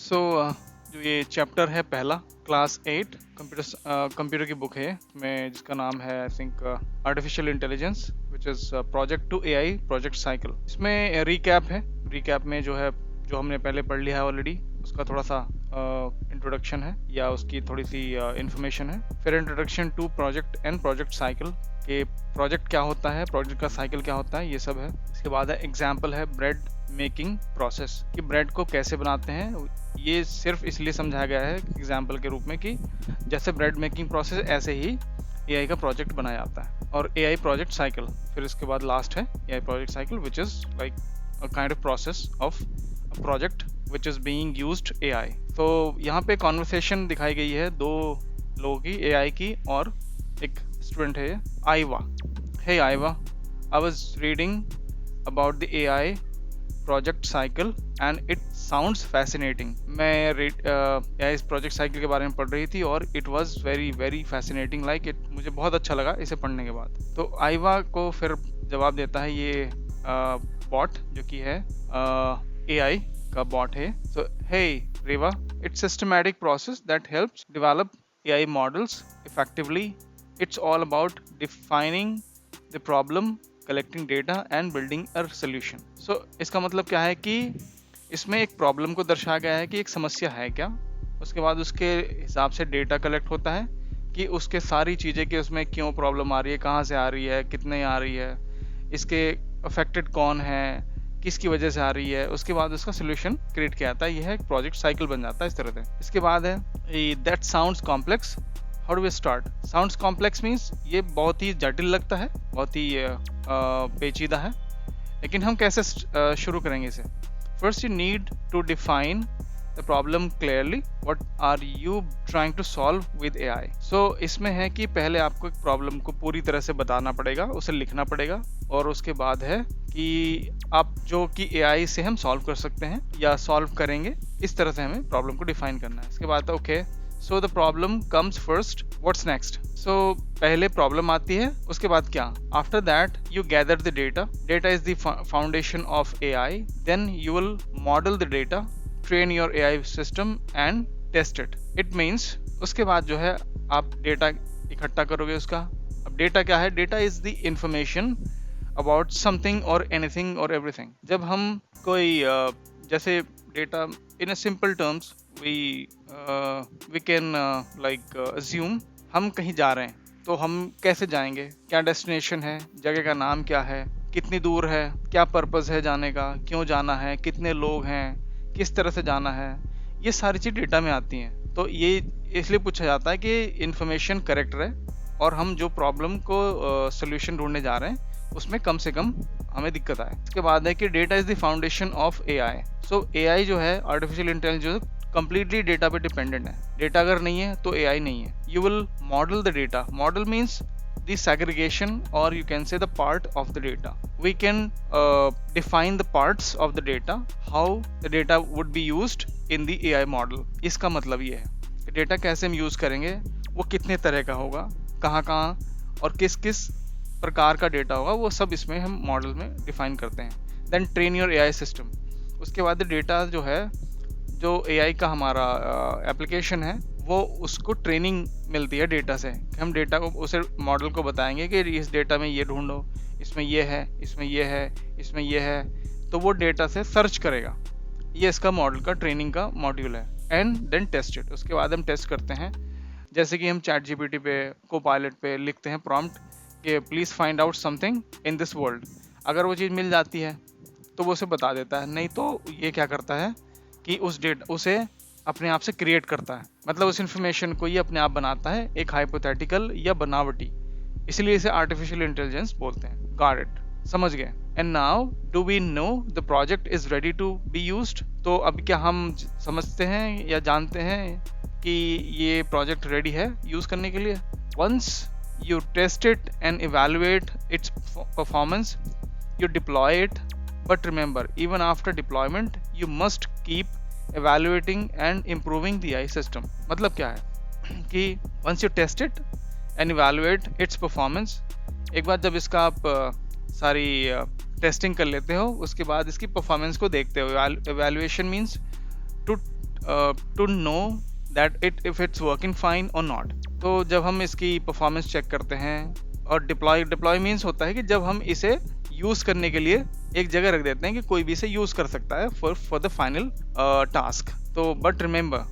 जो ये चैप्टर है पहला क्लास 8 कंप्यूटर की बुक है में जिसका नाम है I think artificial intelligence which is project to AI project cycle. इसमें रिकैप है। रिकैप में जो है जो हमने पहले पढ़ लिया है ऑलरेडी उसका थोड़ा सा इंट्रोडक्शन है या उसकी थोड़ी सी इंफॉर्मेशन है। फिर introduction to project and project cycle कि प्रोजेक्ट क्या होता है, प्रोजेक्ट का साइकिल क्या होता है, ये सब है। इसके बाद है एग्जाम्पल है ब्रेड मेकिंग प्रोसेस कि ब्रेड को कैसे बनाते हैं। ये सिर्फ इसलिए समझाया गया है एग्जाम्पल के रूप में कि जैसे ब्रेड मेकिंग प्रोसेस ऐसे ही एआई का प्रोजेक्ट बनाया जाता है। और एआई प्रोजेक्ट साइकिल फिर इसके बाद लास्ट है AI project cycle which is like a kind of process of project which is being used AI. तो यहाँ पे कॉन्वर्सेशन दिखाई गई है दो लोगों की, एआई की और एक स्टूडेंट है Aiva. Hey Aiva, I was reading about the AI project cycle and it sounds fascinating. मैं इस प्रोजेक्ट साइकिल के बारे में पढ़ रही थी और it was very very fascinating like it. मुझे बहुत अच्छा लगा इसे पढ़ने के बाद। तो आइवा को फिर जवाब देता है ये बॉट जो कि है एआई का बॉट है। So hey Reva, it's systematic process that helps develop AI models effectively. It's all about defining the problem, collecting data and building a solution. So इसका मतलब क्या है कि इसमें एक प्रॉब्लम को दर्शाया गया है कि एक समस्या है क्या, उसके बाद उसके हिसाब से डेटा कलेक्ट होता है कि उसके सारी चीज़ें कि उसमें क्यों प्रॉब्लम आ रही है, कहाँ से आ रही है, कितने आ रही है, इसके अफेक्टेड कौन है, किसकी वजह से आ रही है। उसके बाद उसका सोल्यूशन क्रिएट किया जाता है। यह एक प्रोजेक्ट साइकिल बन जाता है इस तरह से। इसके बाद है that sounds complex, how do we start. Sounds complex means ये बहुत ही जटिल लगता है, बहुत ही पेचीदा है, लेकिन हम कैसे शुरू करेंगे इसे। First you need to define the problem clearly, what are you trying to solve with AI. So इसमें है कि पहले आपको एक प्रॉब्लम को पूरी तरह से बताना पड़ेगा, उसे लिखना पड़ेगा, और उसके बाद है कि आप जो कि एआई से हम सॉल्व कर सकते हैं या सॉल्व करेंगे, इस तरह से हमें प्रॉब्लम को डिफाइन करना है। इसके बाद okay, so the problem comes first, what's next. So पहले प्रॉब्लम आती है, उसके बाद क्या। After that you gather the data, data is the foundation of AI, then you will model the data, train your AI system and test it. It means उसके बाद जो है आप डेटा इकट्ठा करोगे उसका। अब डेटा क्या है, data is the information about something और एनीथिंग और एवरीथिंग। जब हम कोई जैसे data in a simple terms we can assume हम कहीं जा रहे हैं, तो हम कैसे जाएंगे, क्या डेस्टिनेशन है, जगह का नाम क्या है, कितनी दूर है, क्या पर्पस है जाने का, क्यों जाना है, कितने लोग हैं, किस तरह से जाना है, ये सारी चीज़ डेटा में आती हैं। तो ये इसलिए पूछा जाता है कि इन्फॉर्मेशन करेक्ट रहे और हम जो प्रॉब्लम को सोल्यूशन ढूंढने जा रहे हैं उसमें कम से कम हमें दिक्कत आए। इसके बाद है कि data is the foundation of AI. So AI जो है आर्टिफिशियल इंटेलिजेंस कंप्लीटली डेटा पे डिपेंडेंट है। डेटा अगर नहीं है तो एआई नहीं है। You will model the data, model means the segregation और you can say the part of the data. We can define the parts of the data, how the data would be used in the AI model. इसका मतलब ये है data कैसे हम use करेंगे, वो कितने तरह का होगा, कहाँ कहाँ और किस किस प्रकार का डेटा होगा, वो सब इसमें हम मॉडल में डिफाइन करते हैं। Then train your AI system. उसके बाद डेटा जो है, जो एआई का हमारा एप्लीकेशन है, वो उसको ट्रेनिंग मिलती है डेटा से। हम डेटा को उसे मॉडल को बताएंगे कि इस डेटा में ये ढूंढो, इसमें ये है, इसमें ये है, इसमें ये है, तो वो डेटा से सर्च करेगा। ये इसका मॉडल का ट्रेनिंग का मॉड्यूल है। And then test it. उसके बाद हम टेस्ट करते हैं, जैसे कि हम चैट जीपीटी पे, कोपायलट पे लिखते हैं प्रॉम्प्ट कि please find out something in this world. अगर वो चीज़ मिल जाती है तो वो उसे बता देता है, नहीं तो ये क्या करता है कि उस डेटा उसे अपने आप से क्रिएट करता है, मतलब उस इंफॉर्मेशन को ये अपने आप बनाता है, एक हाइपोथेटिकल या बनावटी। इसलिए इसे आर्टिफिशियल इंटेलिजेंस बोलते हैं। गॉट इट, समझ गए। And now do we know the project is ready to be used. तो अब क्या हम समझते हैं या जानते हैं कि ये प्रोजेक्ट रेडी है यूज करने के लिए। Once you test it and evaluate its performance, you deploy it, but remember, even after deployment you must keep evaluating and improving the AI system। मतलब क्या है कि once you test it and evaluate its performance, एक बार जब इसका आप सारी testing कर लेते हो, उसके बाद इसकी परफॉर्मेंस को देखते हो। evaluation means to to know that if it's working fine और नॉट। तो जब हम इसकी परफॉर्मेंस चेक करते हैं, और डिप्लॉय मीन्स होता है कि जब हम इसे यूज करने के लिए एक जगह रख देते हैं कि कोई भी इसे यूज कर सकता है फॉर द फाइनल टास्क। तो बट रिमेंबर,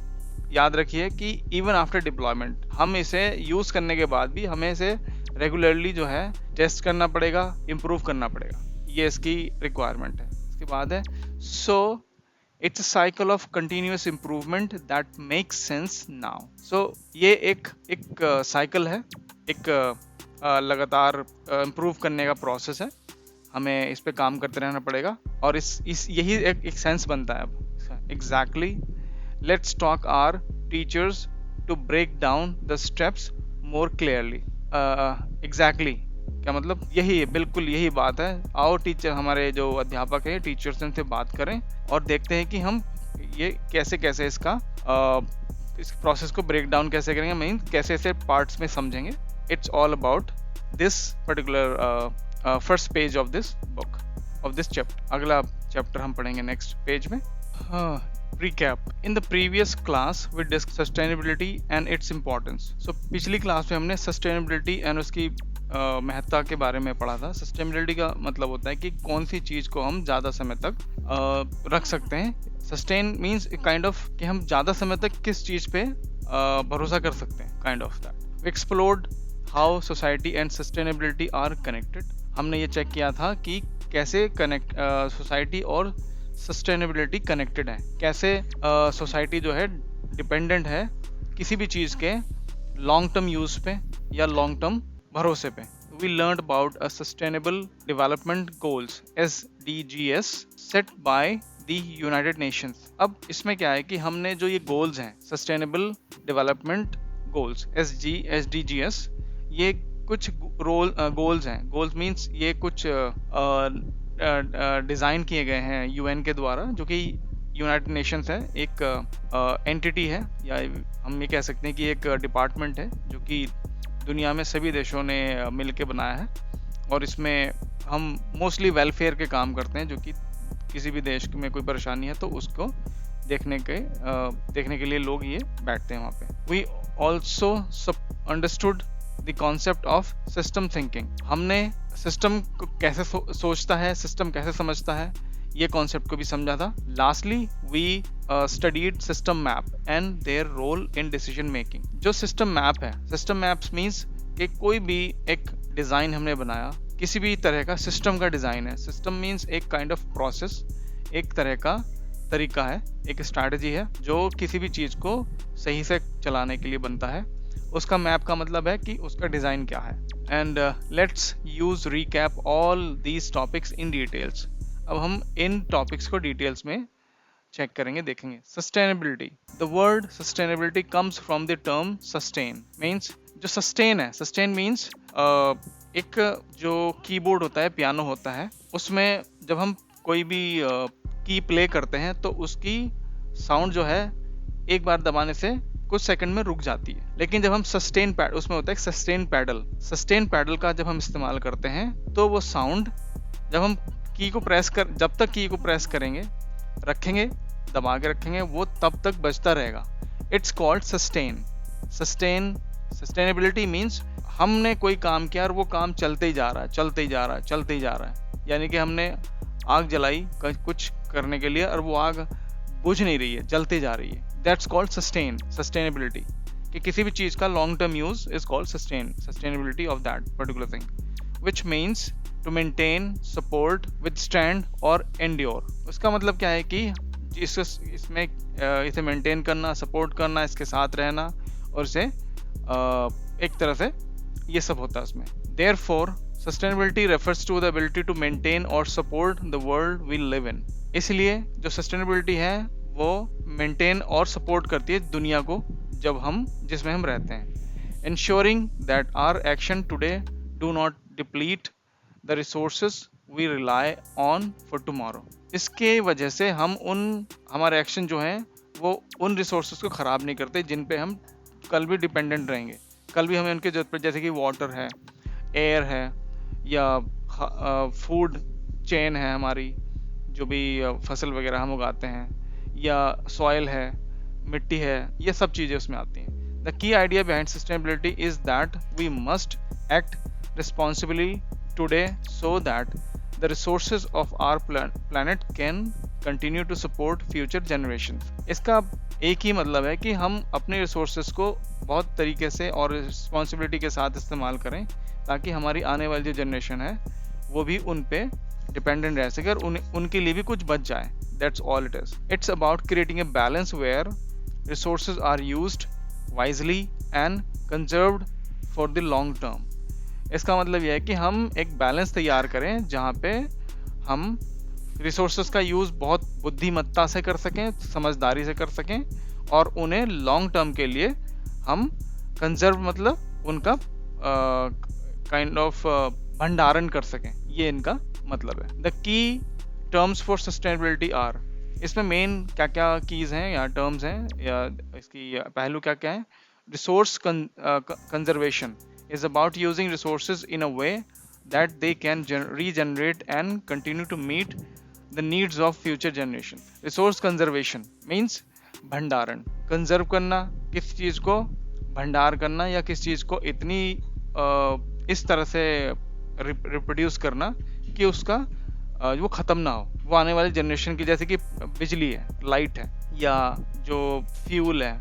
याद रखिए कि इवन आफ्टर डिप्लॉयमेंट हम इसे यूज करने के बाद भी हमें इसे रेगुलरली जो है टेस्ट करना पड़ेगा, इम्प्रूव करना पड़ेगा। ये इसकी रिक्वायरमेंट है। इसके बाद है so it's a cycle of continuous improvement that makes sense now. So ये एक साइकिल है, एक लगातार इम्प्रूव करने का प्रोसेस है। हमें इस पे काम करते रहना पड़ेगा और इस यही एक सेंस बनता है अब। Exactly, let's talk our teachers to break down the steps more clearly. Exactly क्या मतलब? यही है, बिल्कुल यही बात है। आओ टीचर, हमारे जो अध्यापक है, टीचर्स से बात करें और देखते हैं कि हम ये कैसे कैसे इसका इस प्रोसेस को ब्रेक डाउन कैसे करेंगे, मीन कैसे ऐसे पार्ट्स में समझेंगे। It's all about this particular first page of this book, of this chapter. अगला चैप्टर हम पढ़ेंगे नेक्स्ट पेज में। Recap. In the previous class we discussed sustainability and its importance. So पिछली क्लास में हमने sustainability and उसकी महत्ता के बारे में पढ़ा था। sustainability का मतलब होता है कि कौन सी चीज़ को हम ज़्यादा समय तक रख सकते हैं। sustain means kind of कि हम ज़्यादा समय तक किस चीज़ पे भरोसा कर सकते हैं, kind of that. We explored how society and sustainability are connected. हमने ये चेक किया था कि कैसे सोसाइटी और सस्टेनेबिलिटी कनेक्टेड है, कैसे सोसाइटी जो है डिपेंडेंट है किसी भी चीज़ के लॉन्ग टर्म यूज पे या लॉन्ग टर्म भरोसे पे। We learn about a sustainable development goals SDGs set by the United Nations. अब इसमें क्या है कि हमने जो ये गोल्स हैं, सस्टेनेबल डेवलपमेंट गोल्स SDGs, ये कुछ गोल्स हैं। गोल्स मीन्स ये कुछ डिज़ाइन किए गए हैं UN के द्वारा, जो कि यूनाइटेड नेशंस है, एक एंटिटी है, या हम ये कह सकते हैं कि एक डिपार्टमेंट है जो कि दुनिया में सभी देशों ने मिल के बनाया है। और इसमें हम मोस्टली वेलफेयर के काम करते हैं, जो कि किसी भी देश में कोई परेशानी है तो उसको देखने के लिए लोग ये बैठते हैं वहाँ पे। We also understood the concept of system thinking. हमने सिस्टम को कैसे सोचता है, सिस्टम कैसे समझता है, ये कॉन्सेप्ट को भी समझा था। Lastly we studied system map and their role in decision making. जो सिस्टम मैप है, सिस्टम मैप्स मीन्स कि कोई भी एक डिज़ाइन हमने बनाया, किसी भी तरह का सिस्टम का डिज़ाइन है। सिस्टम मीन्स एक काइंड ऑफ प्रोसेस, एक तरह का तरीका है, एक स्ट्रैटेजी है जो किसी भी चीज़ को सही से चलाने के लिए बनता है। उसका मैप का मतलब है कि उसका डिज़ाइन क्या है। And let's use recap all these topics in details. अब हम इन टॉपिक्स को डिटेल्स में चेक करेंगे, देखेंगे। Sustainability, the word sustainability comes from the term sustain. Means जो सस्टेन है, सस्टेन मीन्स एक जो कीबोर्ड होता है, पियानो होता है, उसमें जब हम कोई भी की प्ले करते हैं तो उसकी साउंड जो है एक बार दबाने से कुछ सेकंड में रुक जाती है। लेकिन जब हम सस्टेन पैड, उसमें होता है सस्टेन पैडल का जब हम इस्तेमाल करते हैं तो वो साउंड जब हम जब तक की को प्रेस करेंगे, रखेंगे, दबा के रखेंगे, वो तब तक बजता रहेगा। इट्स कॉल्ड सस्टेनेबिलिटी मीन्स हमने कोई काम किया और वो काम चलते ही जा रहा है। यानी कि हमने आग जलाई कुछ करने के लिए और वो आग बुझ नहीं रही है, जलती जा रही है। दैट्स कॉल्ड सस्टेनेबिलिटी, कि किसी भी चीज़ का long term use is called sustainability of that particular thing, which means to maintain, support, withstand और एंड्योर। उसका मतलब क्या है कि इसमें इसे मेंटेन करना, सपोर्ट करना, इसके साथ रहना और इसे एक तरह से ये सब होता है उसमें। Therefore sustainability refers to the ability to maintain और support the world we live in. इसलिए जो सस्टेनेबिलिटी है वो मेंटेन और सपोर्ट करती है दुनिया को जिसमें हम रहते हैं। ensuring that our action today do not deplete the resources we rely on for tomorrow। इसके वजह से हमारे एक्शन जो हैं वो उन रिसोर्सेज को ख़राब नहीं करते जिन पे हम कल भी डिपेंडेंट रहेंगे। कल भी हमें उनकी जरूरत पड़े, जैसे कि वाटर है, एयर है, या फूड चेन है हमारी, जो भी फसल वगैरह हम उगाते हैं, या सॉइल है, मिट्टी है, ये सब चीज़ें उसमें आती हैं। The key idea behind sustainability is that we must act responsibly today so that the resources of our planet can continue to support future generation. इसका एक ही मतलब है कि हम अपने रिसोर्सेज को बहुत तरीके से और रिस्पॉन्सिबिलिटी के साथ इस्तेमाल करें, ताकि हमारी आने वाली जो जनरेशन है वो भी उन पे डिपेंडेंट रह सके और उनके लिए भी कुछ बच जाए। That's all it is. It's about creating a balance where resources are used wisely and conserved for the long term. इसका मतलब यह है कि हम एक बैलेंस तैयार करें जहाँ पे हम रिसोर्सेज का यूज़ बहुत बुद्धिमत्ता से कर सकें, समझदारी से कर सकें, और उन्हें लॉन्ग टर्म के लिए हम कंजर्व मतलब उनका काइंड ऑफ भंडारण कर सकें, ये इनका मतलब है। The key terms for sustainability are, इसमें मेन क्या क्या कीज हैं या टर्म्स हैं या इसकी पहलू क्या क्या है। Resource conservation is about using resources in a way that they can regenerate and continue to meet the needs of future generation. Resource conservation means भंडारण, कंजर्व करना, किस चीज को भंडार करना या किस चीज को इतनी इस तरह से रिप्रोड्यूस करना कि उसका वो खत्म ना हो, वो आने वाली जनरेशन की, जैसे कि बिजली है, लाइट है, या जो फ्यूल है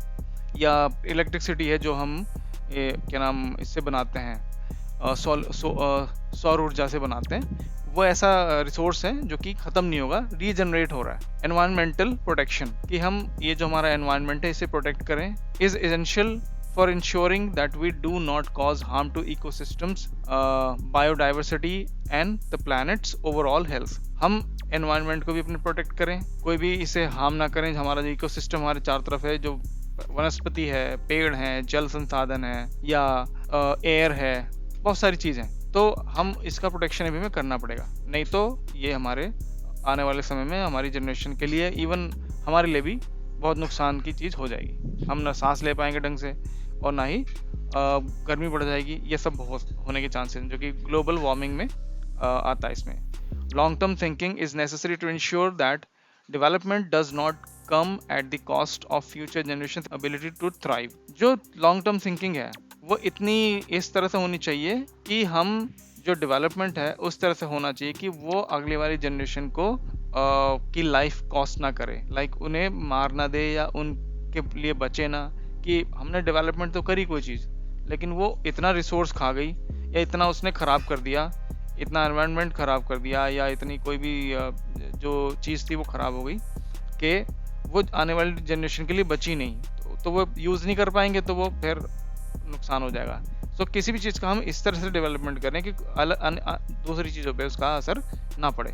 या इलेक्ट्रिसिटी है जो हम क्या नाम इससे बनाते हैं, सौर ऊर्जा से बनाते हैं, वो ऐसा रिसोर्स है जो कि खत्म नहीं होगा, रीजनरेट हो रहा है। एनवायरमेंटल प्रोटेक्शन, कि हम ये जो हमारा एनवायरमेंट है इसे प्रोटेक्ट करें, is essential for ensuring that we do not cause harm to ecosystems, biodiversity and the planet's overall health. हम एनवायरमेंट को भी अपने प्रोटेक्ट करें, कोई भी इसे हार्म ना करें। हमारा जो इकोसिस्टम हमारे चारों तरफ है, जो वनस्पति है, पेड़ हैं, जल संसाधन है या एयर है, बहुत सारी चीज़ें, तो हम इसका प्रोटेक्शन अभी में करना पड़ेगा, नहीं तो ये हमारे आने वाले समय में हमारी जनरेशन के लिए, इवन हमारे लिए भी बहुत नुकसान की चीज़ हो जाएगी। हम ना सांस ले पाएंगे ढंग से और ना ही गर्मी बढ़ जाएगी। ये सब होने के चांसेस हैं जो कि ग्लोबल वार्मिंग में आता है। इसमें long term thinking is necessary to ensure that development does not come at the cost of future generation ability to thrive. जो लॉन्ग टर्म थिंकिंग है वो इतनी इस तरह से होनी चाहिए कि हम जो डेवलपमेंट है उस तरह से होना चाहिए कि वो अगली वाली जनरेशन को की लाइफ कॉस्ट ना करे, लाइक उन्हें मार ना दे या उनके लिए बचे ना, कि हमने डेवलपमेंट तो करी कोई चीज़, लेकिन वो इतना रिसोर्स खा गई या इतना उसने ख़राब कर दिया, इतना एनवायरनमेंट ख़राब कर दिया, या इतनी कोई भी जो चीज़ थी वो ख़राब हो गई कि वो आने वाली जनरेशन के लिए बची नहीं, तो वो यूज़ नहीं कर पाएंगे, तो वो फिर नुकसान हो जाएगा। सो किसी भी चीज़ का हम इस तरह से डेवलपमेंट करें कि दूसरी चीज़ों पे उसका असर ना पड़े।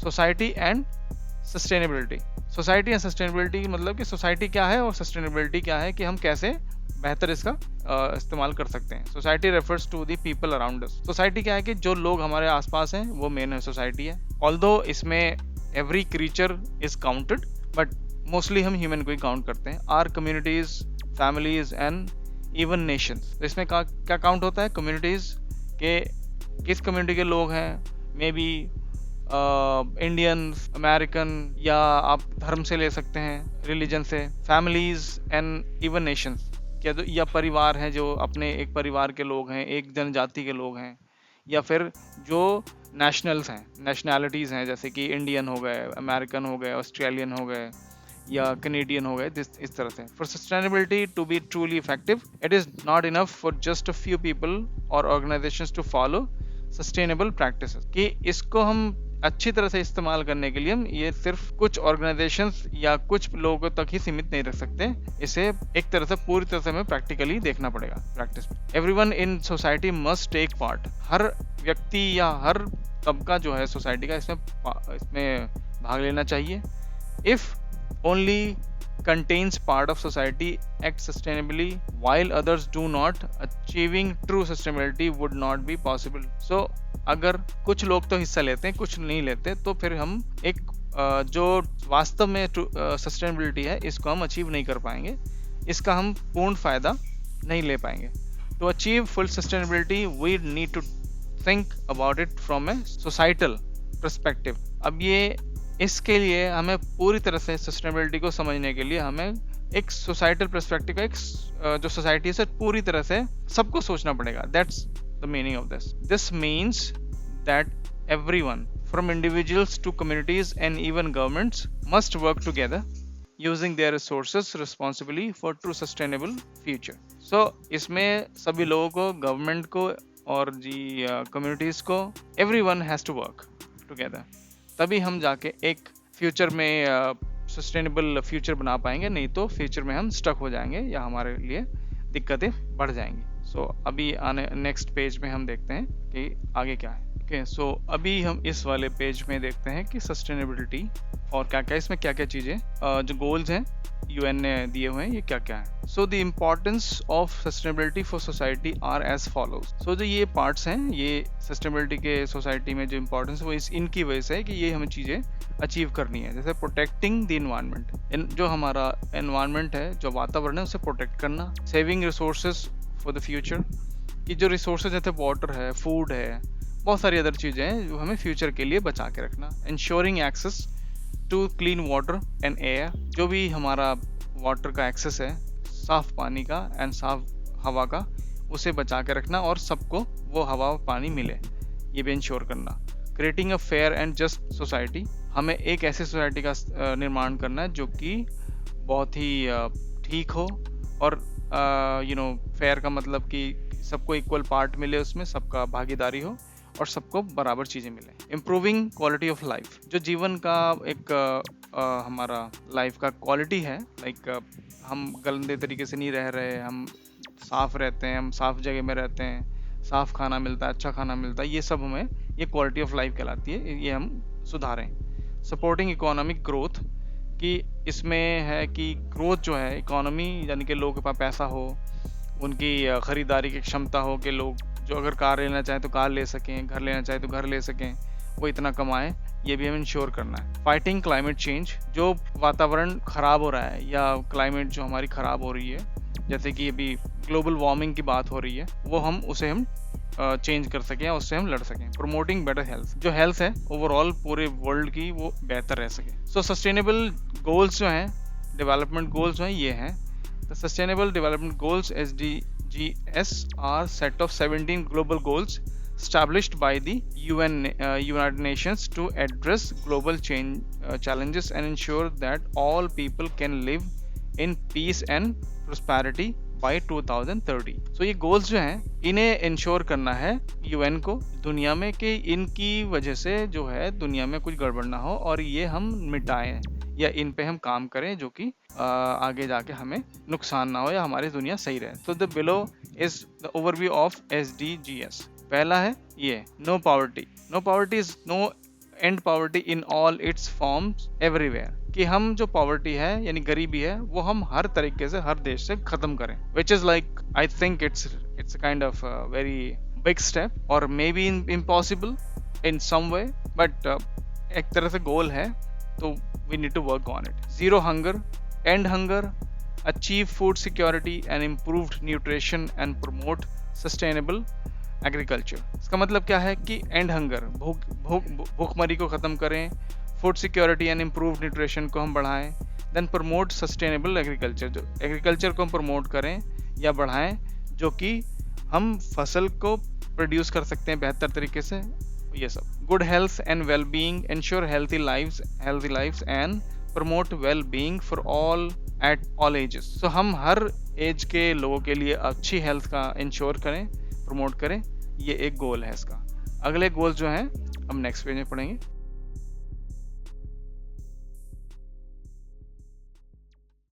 Society and sustainability, society and sustainability मतलब कि सोसाइटी क्या है और सस्टेनेबिलिटी क्या है, कि हम कैसे बेहतर इसका इस्तेमाल कर सकते हैं। Society refers to the people around us. Society क्या है कि जो लोग हमारे आसपास हैं वो मेन है सोसाइटी है। ऑल्दो इसमें every creature is counted, but mostly हम ह्यूमन को ही काउंट करते हैं। Are communities, families and even nations. तो इसमें क्या काउंट होता है, कम्युनिटीज के किस कम्युनिटी के लोग हैं, मे बी इंडियन, अमेरिकन, या आप धर्म से ले सकते हैं, रिलीजन से। फैमिलीज एंड इवन नेशंस, क्या तो या परिवार हैं जो अपने एक परिवार के लोग हैं, एक जनजाति के लोग हैं, या फिर जो नेशनल्स हैं, नेशनैलिटीज़ हैं, जैसे कि इंडियन हो गए, अमेरिकन हो गए, ऑस्ट्रेलियन हो गए या कनेडियन हो गए, इस तरह से। For sustainability to be truly effective, it is not enough for just a few people और organisations to follow sustainable practices, कि इसको हम अच्छी तरह से इस्तेमाल करने के लिए हम ये सिर्फ कुछ ऑर्गेनाइजेशंस या कुछ लोगों तक ही सीमित नहीं रख सकते, इसे एक तरह से पूरी तरह से हमें प्रैक्टिकली देखना पड़ेगा प्रैक्टिस में। Everyone in society must take part, हर व्यक्ति या हर तबका जो है सोसाइटी का इसमें भाग लेना चाहिए। If only contains part of society act sustainably while others do not, achieving true sustainability would not be possible. So अगर कुछ लोग तो हिस्सा लेते हैं, कुछ नहीं लेते, तो फिर हम एक जो वास्तव में सस्टेनेबिलिटी है इसको हम अचीव नहीं कर पाएंगे, इसका हम पूर्ण फायदा नहीं ले पाएंगे। To achieve full sustainability we need to think about it from a societal perspective. अब ये इसके लिए हमें पूरी तरह से सस्टेनेबिलिटी को समझने के लिए हमें एक सोसाइटल पर्सपेक्टिव का जो सोसाइटी है पूरी तरह से सबको सोचना पड़ेगा. That's the meaning of this. This means that everyone from individuals to communities and even governments must work together using their resources responsibly for true sustainable future. So इसमें सभी लोगों को, गवर्नमेंट को और जी कम्युनिटीज को, everyone has to work together. तभी हम जाके एक फ्यूचर में सस्टेनेबल फ्यूचर बना पाएंगे, नहीं तो फ्यूचर में हम स्टक हो जाएंगे या हमारे लिए दिक्कतें बढ़ जाएंगी. सो अभी आने नेक्स्ट पेज में हम देखते हैं कि आगे क्या है. ओके, सो अभी हम इस वाले पेज में देखते हैं कि सस्टेनेबिलिटी और क्या क्या इसमें क्या क्या चीज़ें जो गोल्स हैं यूएन ने दिए हुए हैं ये क्या क्या है. So the importance of sustainability for society are as follows. So जो ये पार्ट्स हैं, ये सस्टेनेबिलिटी के सोसाइटी में जो इम्पोर्टेंस वो इनकी वजह से है कि ये हमें चीज़ें अचीव करनी है. जैसे प्रोटेक्टिंग द इन्वायरमेंट, जो हमारा एनवायरमेंट है, जो वातावरण है, उसे प्रोटेक्ट करना. Saving resources for the future, कि जो रिसोर्सेज जैसे वाटर है, फूड है, बहुत सारी अदर चीज़ें हैं जो हमें फ्यूचर के लिए बचा के रखना. Ensuring access to clean water and air, जो भी हमारा वाटर का एक्सेस है, साफ पानी का एंड साफ हवा का, उसे बचा के रखना और सबको वो हवा पानी मिले, ये भी इंश्योर करना. Creating a fair and just society, हमें एक ऐसी सोसाइटी का निर्माण करना है जो कि बहुत ही ठीक हो और फेयर का मतलब कि सबको इक्वल पार्ट मिले, उसमें सबका भागीदारी हो और सबको बराबर चीज़ें मिले. इम्प्रूविंग क्वालिटी ऑफ लाइफ, जो जीवन का एक हमारा लाइफ का क्वालिटी है, लाइक हम गंदे तरीके से नहीं रह रहे, हम साफ रहते हैं, हम साफ जगह में रहते हैं, साफ खाना मिलता है, अच्छा खाना मिलता है, ये सब हमें, ये क्वालिटी ऑफ लाइफ कहलाती है, ये हम सुधारें. सपोर्टिंग इकोनॉमिक ग्रोथ, कि इसमें है कि ग्रोथ जो है इकोनॉमी, यानी कि लोगों के पास पैसा हो, उनकी ख़रीदारी की क्षमता हो, कि लोग जो अगर कार लेना चाहें तो कार ले सकें, घर लेना चाहें तो घर ले सकें, वो इतना कमाएं, ये भी हमें इंश्योर करना है. फाइटिंग क्लाइमेट चेंज, जो वातावरण ख़राब हो रहा है या क्लाइमेट जो हमारी ख़राब हो रही है, जैसे कि अभी ग्लोबल वार्मिंग की बात हो रही है, वो उसे हम चेंज कर सकें या उससे हम लड़ सकें. प्रमोटिंग बेटर हेल्थ, जो हेल्थ है ओवरऑल पूरे वर्ल्ड की वो बेहतर रह सके. सो सस्टेनेबल गोल्स जो हैं, डेवलपमेंट गोल्स जो हैं, ये हैं the sustainable development goals SDGs are set of 17 global goals established by the United Nations to address global challenges and ensure that all people can live in peace and prosperity by 2030. So ये goals जो हैं, इन्हें ensure करना है UN को दुनिया में, कि इनकी वजह से जो है दुनिया में कुछ गड़बड़ ना हो और ये हम मिटाएं या इन पे हम काम करें, जो कि आगे जाके हमें नुकसान ना हो या हमारी दुनिया सही रहे. तो the below is the overview of SDGs. पहला है ये no poverty. No poverty is no end poverty in all its forms everywhere, कि हम जो पॉवर्टी है यानी गरीबी है वो हम हर तरीके से हर देश से खत्म करें. Which is like I think it's kind of very big step और may be impossible in some way, but एक तरह से गोल है, तो we need to work on it. Zero hunger, end hunger, achieve food security and improved nutrition and promote sustainable agriculture. इसका मतलब क्या है कि end hunger, भूखमरी को ख़त्म करें, food security and improved nutrition को हम बढ़ाएं, then promote sustainable agriculture, जो agriculture को हम promote करें या बढ़ाएं, जो कि हम फसल को produce कर सकते हैं बेहतर तरीके से, ये सब. Good health and well being, ensure healthy lives and promote well being for all at all ages. So हम हर एज के लोगों के लिए अच्छी हेल्थ का इंश्योर करें, प्रमोट करें, ये एक गोल है इसका. अगले गोल जो हैं हम नेक्स्ट पेज में पढ़ेंगे.